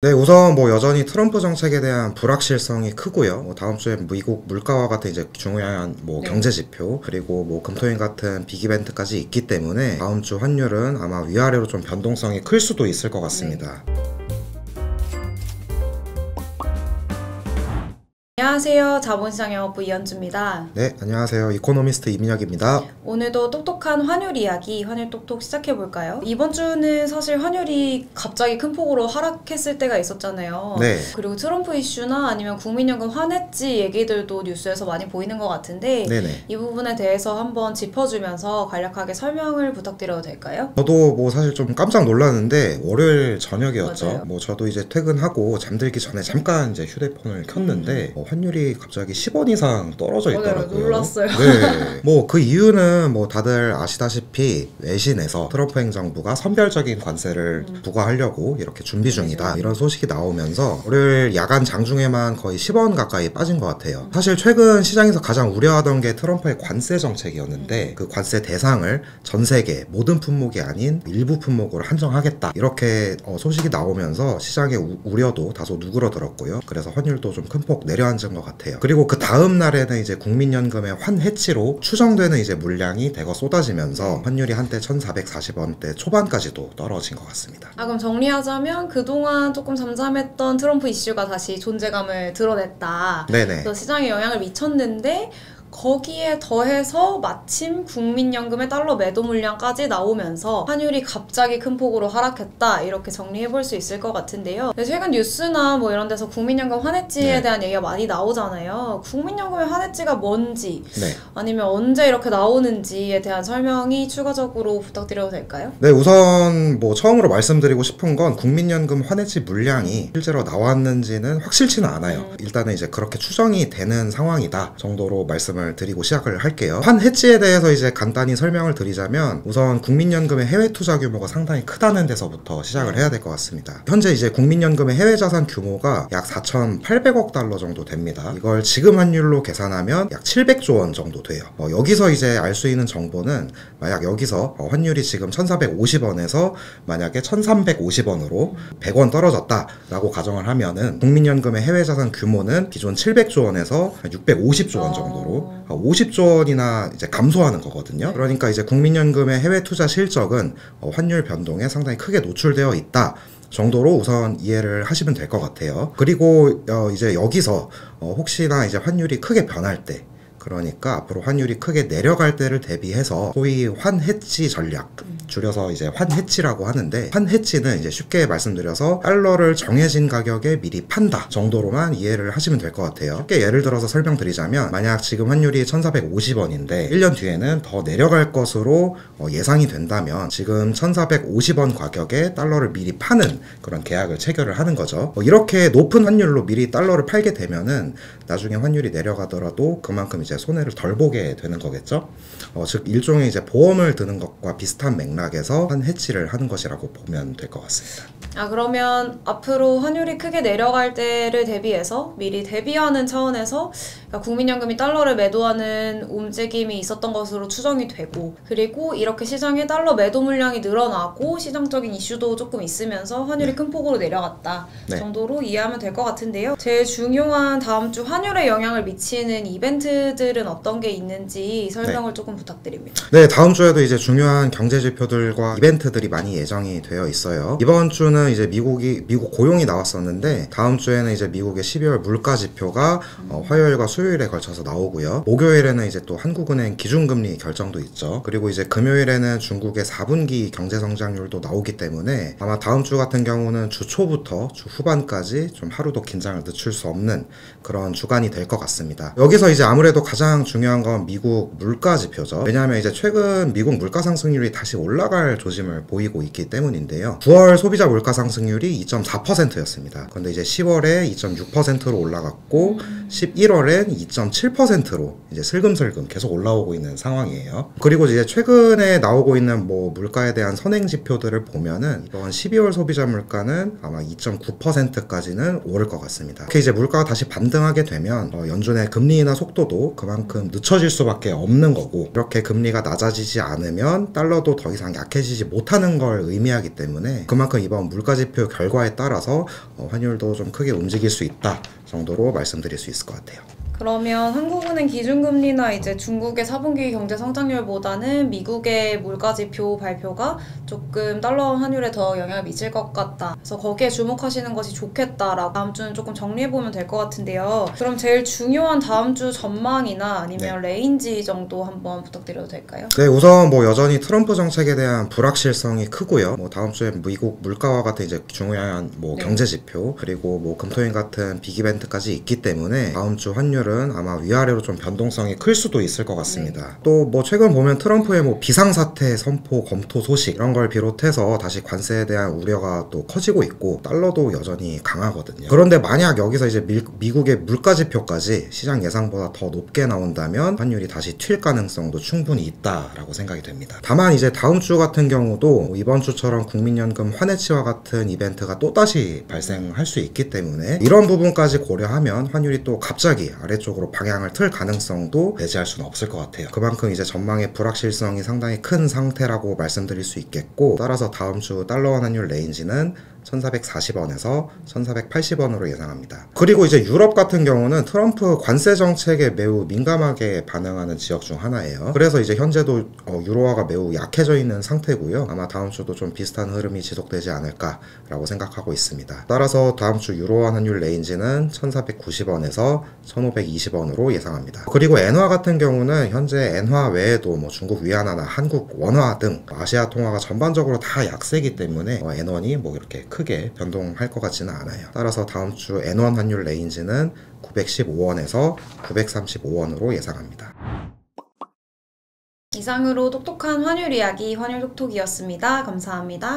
네, 우선 여전히 트럼프 정책에 대한 불확실성이 크고요. 다음 주에 미국 물가와 같은 이제 중요한 경제 지표 그리고 금토일 같은 빅 이벤트까지 있기 때문에 다음 주 환율은 아마 위아래로 좀 변동성이 클 수도 있을 것 같습니다. 안녕하세요. 자본시장 영업부 이현주입니다. 네, 안녕하세요. 이코노미스트 이민혁입니다. 오늘도 똑똑한 환율 이야기, 환율 똑똑 시작해볼까요? 이번 주는 사실 환율이 갑자기 큰 폭으로 하락했을 때가 있었잖아요. 네. 그리고 트럼프 이슈나 아니면 국민연금 환해지 얘기들도 뉴스에서 많이 보이는 것 같은데 네네. 이 부분에 대해서 한번 짚어주면서 간략하게 설명을 부탁드려도 될까요? 저도 사실 좀 깜짝 놀랐는데 월요일 저녁이었죠. 맞아요. 저도 이제 퇴근하고 잠들기 전에 잠깐 이제 휴대폰을 켰는데 환율이 갑자기 10원 이상 떨어져 맞아요. 있더라고요. 놀랐어요. 네. 그 이유는 다들 아시다시피 외신에서 트럼프 행정부가 선별적인 관세를 부과하려고 이렇게 준비 중이다. 이런 소식이 나오면서 월요일 야간 장중에만 거의 10원 가까이 빠진 것 같아요. 사실 최근 시장에서 가장 우려하던 게 트럼프의 관세 정책이었는데 그 관세 대상을 전 세계 모든 품목이 아닌 일부 품목으로 한정하겠다. 이렇게 소식이 나오면서 시장의 우려도 다소 누그러들었고요. 그래서 환율도 좀 큰 폭 내려앉은 것 같아요. 그리고 그 다음 날에는 이제 국민연금의 환해치로 추정되는 이제 물량이 대거 쏟아지면서 환율이 한때 1,440원대 초반까지도 떨어진 것 같습니다. 그럼 정리하자면 그동안 조금 잠잠했던 트럼프 이슈가 다시 존재감을 드러냈다. 네네. 그래서 시장에 영향을 미쳤는데 거기에 더해서 마침 국민연금의 달러 매도 물량까지 나오면서 환율이 갑자기 큰 폭으로 하락했다, 이렇게 정리해볼 수 있을 것 같은데요. 최근 뉴스나 이런 데서 국민연금 환해지에 대한 얘기가 많이 나오잖아요. 국민연금의 환해지가 뭔지 아니면 언제 이렇게 나오는지에 대한 설명이 추가적으로 부탁드려도 될까요? 네, 우선 처음으로 말씀드리고 싶은 건 국민연금 환해지 물량이 실제로 나왔는지는 확실치는 않아요. 일단은 이제 그렇게 추정이 되는 상황이다 정도로 말씀을 드리고 시작을 할게요. 환해지에 대해서 이제 간단히 설명을 드리자면 우선 국민연금의 해외 투자 규모가 상당히 크다는 데서부터 시작을 해야 될 것 같습니다. 현재 이제 국민연금의 해외 자산 규모가 약 4,800억 달러 정도 됩니다. 이걸 지금 환율로 계산하면 약 700조 원 정도 돼요. 여기서 이제 알 수 있는 정보는 만약 여기서 환율이 지금 1,450원에서 만약에 1,350원으로 100원 떨어졌다라고 가정을 하면은 국민연금의 해외 자산 규모는 기존 700조 원에서 650조 원 정도로 50조 원이나 이제 감소하는 거거든요. 그러니까 이제 국민연금의 해외 투자 실적은 환율 변동에 상당히 크게 노출되어 있다 정도로 우선 이해를 하시면 될 것 같아요. 그리고 이제 여기서 혹시나 이제 환율이 크게 변할 때, 그러니까 앞으로 환율이 크게 내려갈 때를 대비해서 소위 환해치 전략, 줄여서 이제 환해치라고 하는데, 환해치는 이제 쉽게 말씀드려서 달러를 정해진 가격에 미리 판다 정도로만 이해를 하시면 될 것 같아요. 쉽게 예를 들어서 설명드리자면 만약 지금 환율이 1,450원인데 1년 뒤에는 더 내려갈 것으로 예상이 된다면 지금 1,450원 가격에 달러를 미리 파는 그런 계약을 체결을 하는 거죠. 이렇게 높은 환율로 미리 달러를 팔게 되면은 나중에 환율이 내려가더라도 그만큼 이제 손해를 덜 보게 되는 거겠죠. 즉 일종의 이제 보험을 드는 것과 비슷한 맥락에서 환해치를 하는 것이라고 보면 될 것 같습니다. 그러면 앞으로 환율이 크게 내려갈 때를 대비해서 미리 대비하는 차원에서 국민연금이 달러를 매도하는 움직임이 있었던 것으로 추정이 되고, 그리고 이렇게 시장에 달러 매도 물량이 늘어나고 시장적인 이슈도 조금 있으면서 환율이 큰 폭으로 내려갔다 정도로 이해하면 될 것 같은데요. 제일 중요한 다음 주 환율에 영향을 미치는 이벤트들은 어떤 게 있는지 설명을 조금 부탁드립니다. 네, 다음 주에도 이제 중요한 경제 지표들과 이벤트들이 많이 예정이 되어 있어요. 이번 주는 이제 미국 고용이 나왔었는데 다음 주에는 이제 미국의 12월 물가 지표가 화요일과 수요일에 걸쳐서 나오고요. 목요일에는 이제 또 한국은행 기준금리 결정도 있죠. 그리고 이제 금요일에는 중국의 4분기 경제 성장률도 나오기 때문에 아마 다음 주 같은 경우는 주 초부터 주 후반까지 좀 하루도 긴장을 늦출 수 없는 그런 주간이 될 것 같습니다. 여기서 이제 아무래도 가장 중요한 건 미국 물가 지표죠. 왜냐하면 이제 최근 미국 물가 상승률이 다시 올라갈 조짐을 보이고 있기 때문인데요. 9월 소비자 물가 상승률이 2.4%였습니다. 그런데 이제 10월에 2.6%로 올라갔고 11월엔 2.7%로 이제 슬금슬금 계속 올라오고 있는 상황이에요. 그리고 이제 최근에 나오고 있는 물가에 대한 선행 지표들을 보면은 이번 12월 소비자 물가는 아마 2.9%까지는 오를 것 같습니다. 이렇게 이제 물가가 다시 반등하게 되면 연준의 금리 인하 속도도 그만큼 늦춰질 수밖에 없는 거고, 이렇게 금리가 낮아지지 않으면 달러도 더 이상 약해지지 못하는 걸 의미하기 때문에 그만큼 이번 물가지표 결과에 따라서 환율도 좀 크게 움직일 수 있다 정도로 말씀드릴 수 있을 것 같아요. 그러면 한국은행 기준금리나 이제 중국의 4분기 경제 성장률보다는 미국의 물가지표 발표가 조금 달러 환율에 더 영향을 미칠 것 같다. 그래서 거기에 주목하시는 것이 좋겠다라고 다음 주는 조금 정리해보면 될 것 같은데요. 그럼 제일 중요한 다음 주 전망이나 아니면 레인지 정도 한번 부탁드려도 될까요? 네, 우선 뭐 여전히 트럼프 정책에 대한 불확실성이 크고요. 뭐 다음 주에 미국 물가와 같은 이제 중요한 뭐 경제 지표, 그리고 뭐 금토일 같은 빅 이벤트까지 있기 때문에 다음 주 환율 아마 위아래로 좀 변동성이 클 수도 있을 것 같습니다. 또 뭐 최근 보면 트럼프의 뭐 비상사태 선포 검토 소식 이런 걸 비롯해서 다시 관세에 대한 우려가 또 커지고 있고 달러도 여전히 강하거든요. 그런데 만약 여기서 이제 미국의 물가지표까지 시장 예상보다 더 높게 나온다면 환율이 다시 튈 가능성도 충분히 있다라고 생각이 됩니다. 다만 이제 다음 주 같은 경우도 이번 주처럼 국민연금 환해치와 같은 이벤트가 또다시 발생할 수 있기 때문에 이런 부분까지 고려하면 환율이 또 갑자기 아래쪽으로 방향을 틀 가능성도 배제할 수는 없을 것 같아요. 그만큼 이제 전망의 불확실성이 상당히 큰 상태라고 말씀드릴 수 있겠고, 따라서 다음 주 달러원 환율 레인지는 1440원에서 1480원으로 예상합니다. 그리고 이제 유럽 같은 경우는 트럼프 관세 정책에 매우 민감하게 반응하는 지역 중 하나예요. 그래서 이제 현재도 유로화가 매우 약해져 있는 상태고요. 아마 다음 주도 좀 비슷한 흐름이 지속되지 않을까라고 생각하고 있습니다. 따라서 다음 주 유로화 환율 레인지는 1490원에서 1520원으로 예상합니다. 그리고 엔화 같은 경우는 현재 엔화 외에도 뭐 중국 위안화나 한국 원화 등 아시아 통화가 전반적으로 다 약세기 때문에 엔원이 뭐 이렇게 크게 변동할 것 같지는 않아요. 따라서 다음 주 엔원 환율 레인지는 915원에서 935원으로 예상합니다. 이상으로 똑똑한 환율 이야기 환율 톡톡이었습니다. 감사합니다.